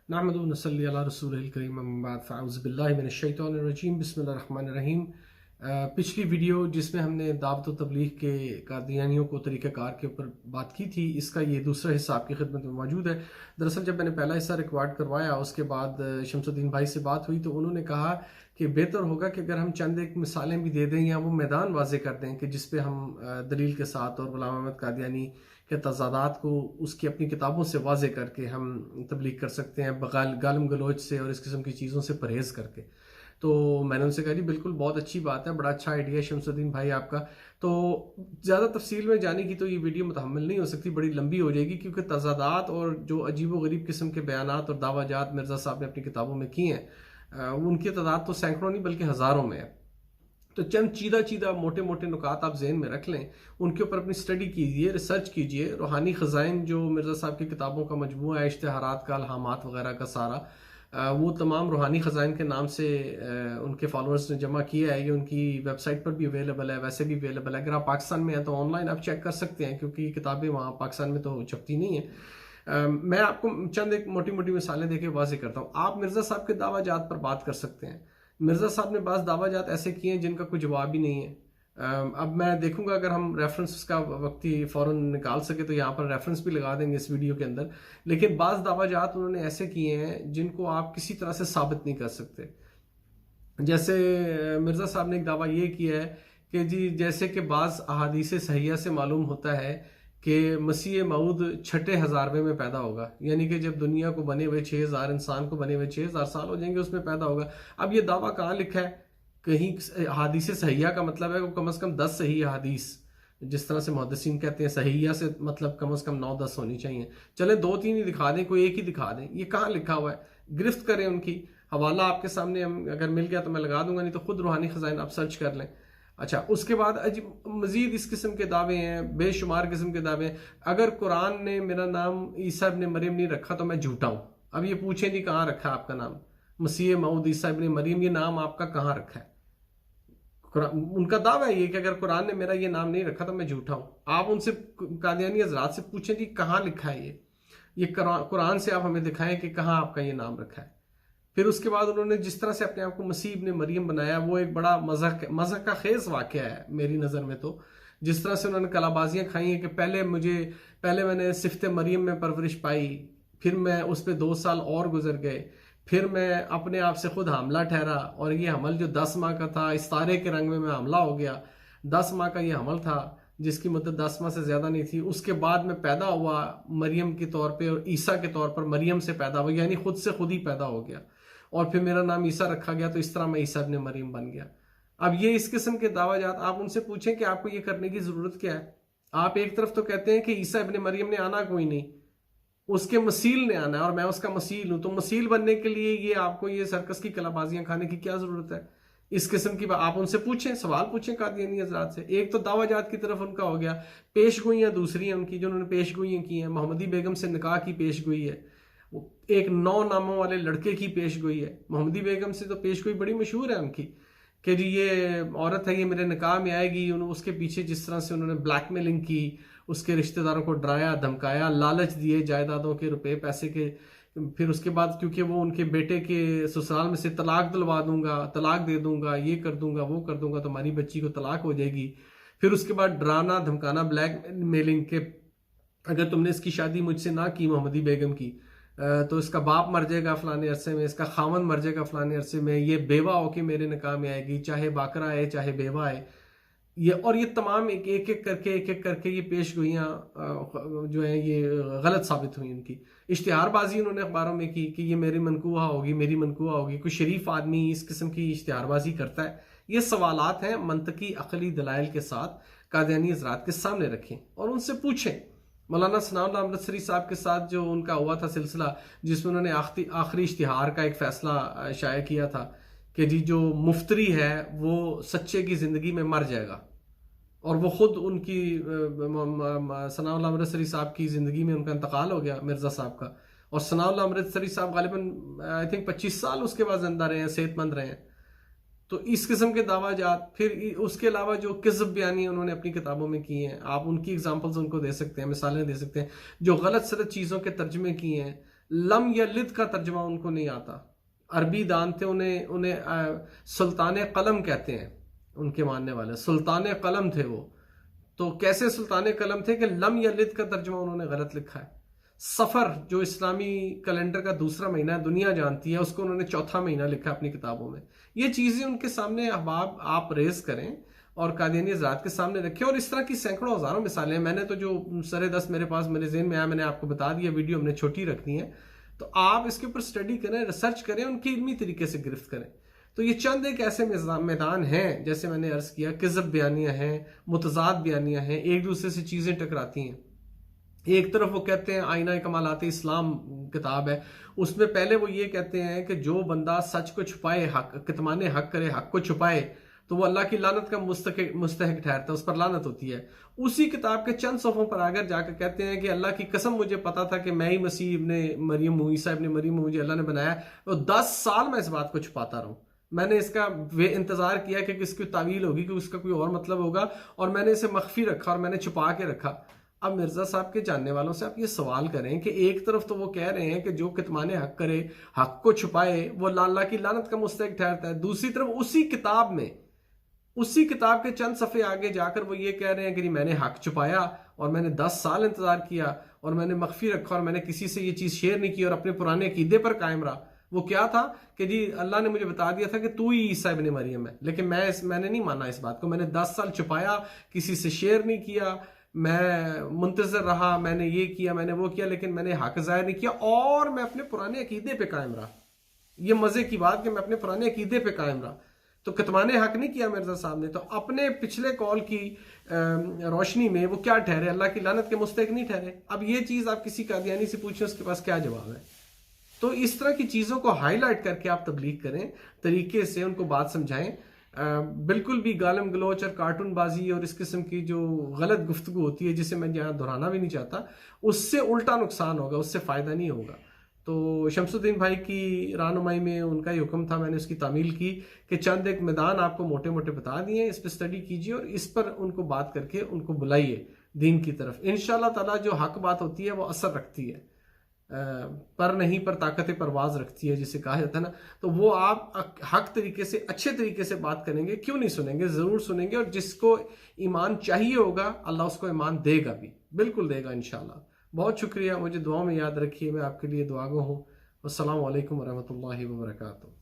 नहमदुहु व नसल्ली अला रसूलिल करीम अम्मा बाद फ़अऊज़ु बिल्लाहि मिनश शैतानिर रजीम बिस्मिल्लाहिर रहमानिर रहीम। पिछली वीडियो जिसमें हमने दावत व तबलीग के कादियानियों को तरीक़ाकार के ऊपर बात की थी, इसका ये दूसरा हिस्सा आपकी खिदमत में मौजूद है। दरअसल जब मैंने पहला हिस्सा रिकॉर्ड करवाया, उसके बाद शमसुद्दीन भाई से बात हुई तो उन्होंने कहा कि बेहतर होगा कि अगर हम चंद एक मिसालें भी दे दें या वो मैदान वाज़े कर दें कि जिस पे हम दलील के साथ और गुलाम अहमद कादियानी के तज़ादात को उसकी अपनी किताबों से वाज़े करके हम तबलीग कर सकते हैं, गालम गलोच से और इस किस्म की चीज़ों से परहेज़ करके। तो मैंने उनसे कहा जी बिल्कुल, बहुत अच्छी बात है, बड़ा अच्छा आइडिया है शमसुद्दीन भाई आपका। तो ज़्यादा तफसील में जाने की तो ये वीडियो मुतहम्मिल नहीं हो सकती, बड़ी लंबी हो जाएगी, क्योंकि तज़ादात और जो अजीब व गरीब किस्म के बयानात और दावाजात मिर्ज़ा साहब ने अपनी किताबों में किए हैं, उनकी तादाद तो सैकड़ों नहीं बल्कि हज़ारों में है। तो चंद चीदा चीदा मोटे मोटे नुकात आप जहन में रख लें, उनके ऊपर अपनी स्टडी कीजिए, रिसर्च कीजिए। रूहानी ख़ज़ाइन जो मिर्ज़ा साहब की किताबों का मजमूआ है, इश्तिहारात का, अलहामात वगैरह का सारा, वो तमाम रूहानी ख़ज़ाइन के नाम से उनके फॉलोअर्स ने जमा किया है। ये उनकी वेबसाइट पर भी अवेलेबल है, वैसे भी अवेलेबल है। अगर आप पाकिस्तान में हैं तो ऑनलाइन आप चेक कर सकते हैं, क्योंकि किताबें वहाँ पाकिस्तान में तो छपती नहीं है। मैं आपको चंद एक मोटी मोटी मिसालें देके वाज़ेह करता हूँ। आप मिर्ज़ा साहब के दावाजात पर बात कर सकते हैं। मिर्ज़ा साहब ने बाज़ दावाजात ऐसे किए हैं जिनका कोई जवाब ही नहीं है। अब मैं देखूंगा अगर हम रेफरेंस का वक्त ही फ़ौरन निकाल सके तो यहाँ पर रेफरेंस भी लगा देंगे इस वीडियो के अंदर। लेकिन बाज़ दावाजात उन्होंने ऐसे किए हैं जिनको आप किसी तरह से साबित नहीं कर सकते। जैसे मिर्ज़ा साहब ने एक दावा ये किया है कि जी, जैसे कि बाज़ अहादीस सहिया से मालूम होता है कि मसीह मऊद छठे हज़ारवे में पैदा होगा, यानी कि जब दुनिया को बने हुए 6000 इंसान को बने हुए 6000 साल हो जाएंगे, उसमें पैदा होगा। अब ये दावा कहाँ लिखा है? कहीं हदीस सहिया का मतलब है वो कम से कम 10 सही हदीस, जिस तरह से मुहद्दिसीन कहते हैं सहिया से मतलब कम से कम 9-10 होनी चाहिए। चले 2-3 ही दिखा दें, कोई एक ही दिखा दें, ये कहाँ लिखा हुआ है? गिरफ्त करें उनकी। हवाला आपके सामने हम अगर मिल गया तो मैं लगा दूंगा, नहीं तो खुद रूहानी खजाइन आप सर्च कर लें। अच्छा, उसके बाद अजीब मजीद इस किस्म के दावे हैं, बेशुमार किस्म के दावे हैं। अगर कुरान ने मेरा नाम ईसा इब्न मरियम नहीं रखा तो मैं झूठा हूं। अब ये पूछें जी कहाँ रखा है आपका नाम? मसीह मऊद ईसा इब्न मरियम, ये नाम आपका कहाँ रखा है? उनका दावा है ये कि अगर कुरान ने मेरा ये नाम नहीं रखा तो मैं झूठा हूं। आप उनसे कादियानी हजरात से पूछें जी कहाँ लिखा है ये कुरान से आप हमें दिखाएं कि कहाँ आपका ये नाम रखा है। फिर उसके बाद उन्होंने जिस तरह से अपने आप को मसीह इब्न मरियम बनाया, वो एक बड़ा मज़हक का खेज वाक़या है मेरी नज़र में। तो जिस तरह से उन्होंने कलाबाजियाँ खाई हैं कि पहले मैंने सिफ्त मरियम में परवरिश पाई, फिर मैं उस पर 2 साल और गुजर गए, फिर मैं अपने आप से खुद हमला ठहरा और ये हमल जो 10 माह का था, इस तारे के रंग में मैं हमला हो गया। 10 माह का ये हमल था जिसकी मदद 10 माह से ज़्यादा नहीं थी। उसके बाद मैं पैदा हुआ मरियम के तौर पे और ईसा के तौर पर, मरियम से पैदा हुआ, यानी खुद से खुद ही पैदा हो गया और फिर मेरा नाम ईसा रखा गया, तो इस तरह मैं ईसा इब्न मरियम बन गया। अब ये इस किस्म के दावाजात, आप उनसे पूछें कि आपको ये करने की ज़रूरत क्या है। आप एक तरफ तो कहते हैं कि ईसा इब्न मरियम ने आना कोई नहीं, उसके मसील ने आना है और मैं उसका मसील हूं, तो मसील बनने के लिए ये आपको ये सर्कस की कलाबाजियां खाने की क्या जरूरत है? इस किस्म की आप उनसे पूछें, सवाल पूछें कादियानी हजरात से। एक तो दावाजात की तरफ उनका हो गया, पेशगोइयां दूसरी हैं उनकी जो उन्होंने पेशगोइयां की हैं। मोहम्मदी बेगम से निकाह की पेशगोई है, एक 9 नामों वाले लड़के की पेशगोई है। मोहम्मदी बेगम से तो पेशगोई बड़ी मशहूर है उनकी कि जी ये औरत है, ये मेरे निकाह में आएगी। उसके पीछे जिस तरह से उन्होंने ब्लैकमेलिंग की, उसके रिश्तेदारों को डराया धमकाया, लालच दिए जायदादों के, रुपए पैसे के। फिर उसके बाद क्योंकि वो उनके बेटे के ससुराल में से तलाक दिलवा दूंगा, तलाक दे दूंगा, ये कर दूंगा, वो कर दूंगा, तो हमारी बच्ची को तलाक हो जाएगी। फिर उसके बाद डराना धमकाना, ब्लैक मेलिंग के, अगर तुमने इसकी शादी मुझसे ना की मोहम्मदी बेगम की तो इसका बाप मर जाएगा फलाने अरसे में, इसका खामन मर जाएगा फलाने अरसे में, ये बेवा होके मेरे निकाह में आएगी, चाहे बाकरा है चाहे बेवा है। ये तमाम एक एक करके ये पेशगोइयाँ जो है ये गलत साबित हुई उनकी। इश्तिहारबाजी उन्होंने अखबारों में की कि ये मेरी मनकूहा होगी, मेरी मनकूहा होगी। कोई शरीफ आदमी इस किस्म की इश्तिहारबाजी करता है? ये सवालात हैं, मंतकी अकली दलाइल के साथ कादियानी हज़रात के सामने रखें और उनसे पूछें। मौलाना सनाउल्लाह अमृतसरी साहब के साथ जो उनका हुआ था सिलसिला, जिसमें उन्होंने आखिरी इश्तिहार का एक फैसला शाया किया था कि जी जो मुफ्तरी है वो सच्चे की जिंदगी में मर जाएगा, और वो खुद उनकी सनाउल्लाह अमृतसरी साहब की जिंदगी में उनका इंतकाल हो गया मिर्जा साहब का। और सनाउल्लाह अमृतसरी साहब गालिबन आई थिंक 25 साल उसके बाद जिंदा रहे हैं, सेहतमंद रहे हैं। तो इस किस्म के दावाजात, फिर उसके अलावा जो किज़्ब बयानी उन्होंने अपनी किताबों में की हैं, आप उनकी एग्जांपल्स उनको दे सकते हैं, मिसालें दे सकते हैं। जो गलत सलत चीज़ों के तर्जमे किए हैं, लम यलिद का तर्जमा उनको नहीं आता। अरबी दान थे, उन्हें उन्हें सुल्तान कलम कहते हैं, उनके मानने वाले सुल्तान कलम थे वो। तो कैसे सुल्तान कलम थे कि लम यलिद का तर्जमा उन्होंने गलत लिखा है। सफर जो इस्लामी कैलेंडर का दूसरा महीना है, दुनिया जानती है, उसको उन्होंने चौथा महीना लिखा अपनी किताबों में। ये चीजें उनके सामने अहबाब आप रेज करें और कादियानी हज़रात के सामने रखें। और इस तरह की सैकड़ों हजारों मिसालें, मैंने तो जो सरे दस मेरे पास मेरे ज़हन में आया मैंने आपको बता दिया, वीडियो हमने छोटी रखनी है, तो आप इसके ऊपर स्टडी करें, रिसर्च करें, उनकी इल्मी तरीके से गिरफ्त करें। तो ये चंद एक ऐसे मैदान हैं, जैसे मैंने अर्ज किया, किज़ब बयानियां हैं, मुतजाद बयानियां हैं, एक दूसरे से चीजें टकराती हैं। एक तरफ वो कहते हैं आईना कमालात इस्लाम किताब है, उसमें पहले वो ये कहते हैं कि जो बंदा सच को छुपाए, हक कितमान हक करे, हक को छुपाए, तो वो अल्लाह की लानत का मुस्तहिक ठहरता है, उस पर लानत होती है। उसी किताब के चंद सफ़ों पर आकर जाकर कहते हैं कि अल्लाह की कसम मुझे पता था कि मैं ही मसीह इब्ने मरियम हूँ, ईसा इब्ने मरियम हूँ, मुझे अल्लाह ने बनाया, तो 10 साल मैं इस बात को छुपाता रहूँ। मैंने इसका इंतजार किया कि किसकी तावील होगी, कि उसका कोई और मतलब होगा, और मैंने इसे मख्फी रखा और मैंने छुपा के रखा। अब मिर्जा साहब के जानने वालों से आप ये सवाल करें कि एक तरफ तो वो कह रहे हैं कि जो कितमाने हक करे, हक को छुपाए, वो अल्लाह की लानत का मुस्तहिक ठहरता है। दूसरी तरफ उसी किताब में, उसी किताब के चंद सफ़े आगे जाकर वो ये कह रहे हैं कि मैंने हक छुपाया और मैंने 10 साल इंतजार किया और मैंने मख्फी रखा और मैंने किसी से ये चीज़ शेयर नहीं की और अपने पुराने अकीदे पर कायम रहा। वो क्या था कि जी अल्लाह ने मुझे बता दिया था कि तू ही ईसा इब्ने मरियम है, लेकिन मैंने नहीं माना इस बात को। मैंने 10 साल छुपाया, किसी से शेयर नहीं किया, मैं मुंतजर रहा, मैंने ये किया, मैंने वो किया, लेकिन मैंने हक जाहिर नहीं किया और मैं अपने पुराने अकीदे पे कायम रहा। ये मजे की बात कि मैं अपने पुराने अकीदे पे कायम रहा। तो कितमाने हक नहीं किया मिर्जा साहब ने, तो अपने पिछले कॉल की रोशनी में वो क्या ठहरे, अल्लाह की लानत के मुस्तहिक नहीं ठहरे। अब ये चीज आप किसी कादियानी से पूछें, उसके पास क्या जवाब है। तो इस तरह की चीजों को हाईलाइट करके आप तबलीग करें, तरीके से उनको बात समझाएं। बिल्कुल भी गालम गलोच और कार्टून बाजी और इस किस्म की जो गलत गुफ्तगू होती है, जिसे मैं यहाँ दोहराना भी नहीं चाहता, उससे उल्टा नुकसान होगा, उससे फायदा नहीं होगा। तो शमसुद्दीन भाई की रहनुमाई में उनका ही हुक्म था, मैंने उसकी तामील की कि चंद एक मैदान आपको मोटे मोटे बता दिए, इस पर स्टडी कीजिए और इस पर उनको बात करके उनको बुलाइए दीन की तरफ। इंशाल्लाह ताला जो हक बात होती है वो असर रखती है, पर नहीं पर ताकत परवाज रखती है जिसे कहा जाता है ना। तो वो आप हक तरीके से, अच्छे तरीके से बात करेंगे, क्यों नहीं सुनेंगे, जरूर सुनेंगे। और जिसको ईमान चाहिए होगा अल्लाह उसको ईमान देगा भी, बिल्कुल देगा इंशाल्लाह। बहुत शुक्रिया, मुझे दुआ में याद रखिए, मैं आपके लिए दुआगो हूँ। अस्सलामु अलैकुम वरहमतुल्लाहि वबरकातुहू।